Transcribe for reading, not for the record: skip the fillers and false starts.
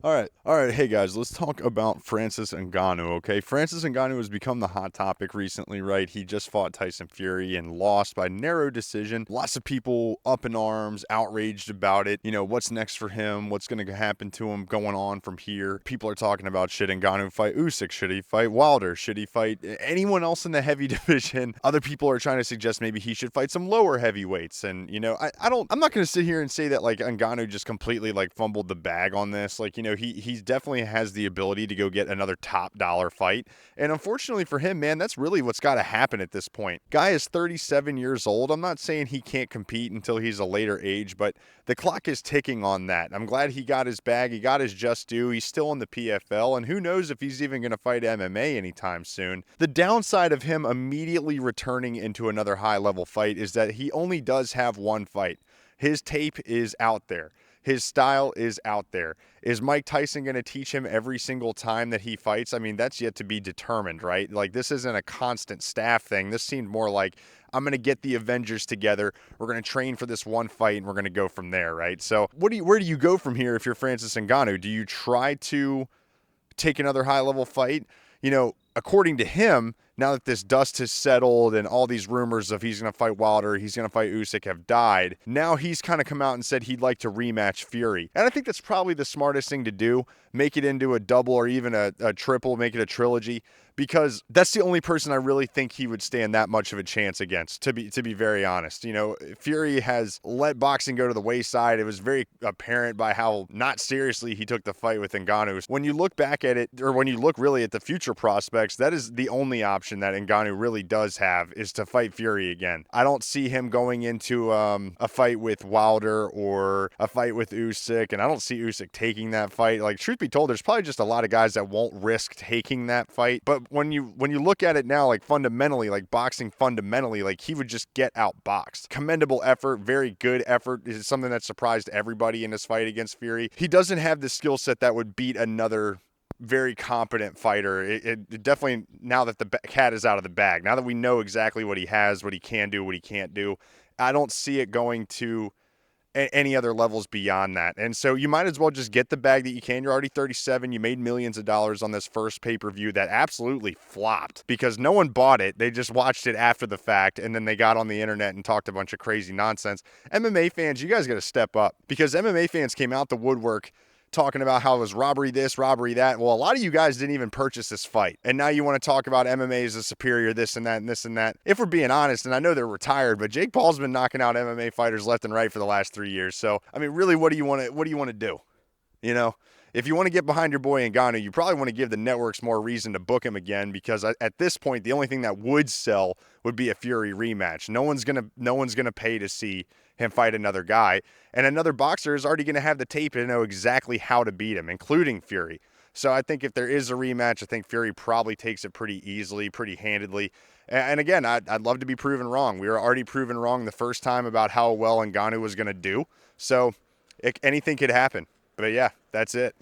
All right. Hey guys, let's talk about Francis Ngannou. Okay, Francis Ngannou has become the hot topic recently, right? He just fought Tyson Fury and lost by narrow decision. Lots of people up in arms, outraged about it. You know, what's next for him? What's going to happen to him going on from here? People are talking about, should Ngannou fight Usyk? Should he fight Wilder? Should he fight anyone else in the heavy division? Other people are trying to suggest maybe he should fight some lower heavyweights. And I'm not going to sit here and say that like Ngannou just completely like fumbled the bag on this. Like, he definitely has the ability to go get another top dollar fight. And unfortunately for him, man, that's really what's got to happen at this point. Guy is 37 years old. I'm not saying he can't compete until he's a later age, but the clock is ticking on that. I'm glad he got his bag. He got his just due. He's still in the PFL, and who knows if he's even going to fight MMA anytime soon. The downside of him immediately returning into another high-level fight is that he only does have one fight. His tape is out there. His style is out there. Is Mike Tyson going to teach him every single time that he fights? I mean, that's yet to be determined, right? Like, this isn't a constant staff thing. This seemed more like, I'm going to get the Avengers together. We're going to train for this one fight, and we're going to go from there, right? So where do you go from here if you're Francis Ngannou? Do you try to take another high-level fight? According to him, now that this dust has settled and all these rumors of he's going to fight Wilder, he's going to fight Usyk have died, now he's kind of come out and said he'd like to rematch Fury. And I think that's probably the smartest thing to do. Make it into a double or even a triple, make it a trilogy, because that's the only person I really think he would stand that much of a chance against, to be very honest. Fury has let boxing go to the wayside. It was very apparent by how not seriously he took the fight with Ngannou. When you look back at it, or when you look really at the future prospects, that is the only option that Ngannou really does have, is to fight Fury again. I don't see him going into a fight with Wilder or a fight with Usyk, and I don't see Usyk taking that fight. Like, truth be told, there's probably just a lot of guys that won't risk taking that fight. But when you look at it now, like fundamentally, like boxing fundamentally, like he would just get outboxed. Commendable effort, very good effort. Is something that surprised everybody in this fight against Fury. He doesn't have the skill set that would beat another very competent fighter. It definitely, now that the cat is out of the bag, now that we know exactly what he has, what he can do, what he can't do, I don't see it going to any other levels beyond that. And so you might as well just get the bag that you can. You're already 37. You made millions of dollars on this first pay-per-view that absolutely flopped because no one bought it. They just watched it after the fact, and then they got on the internet and talked a bunch of crazy nonsense. MMA fans, you guys got to step up, because MMA fans came out the woodwork talking about how it was robbery this, robbery that. Well, a lot of you guys didn't even purchase this fight. And now you want to talk about MMA as a superior this and that and this and that. If we're being honest, and I know they're retired, but Jake Paul's been knocking out MMA fighters left and right for the last 3 years. So, I mean, really, what do you want to do? If you want to get behind your boy Ngannou, you probably want to give the networks more reason to book him again, because at this point, the only thing that would sell would be a Fury rematch. No one's gonna pay to see him fight another guy, and another boxer is already gonna have the tape to know exactly how to beat him, including Fury. So I think if there is a rematch, I think Fury probably takes it pretty easily, pretty handedly. And again, I'd love to be proven wrong. We were already proven wrong the first time about how well Ngannou was going to do. So anything could happen. But yeah, that's it.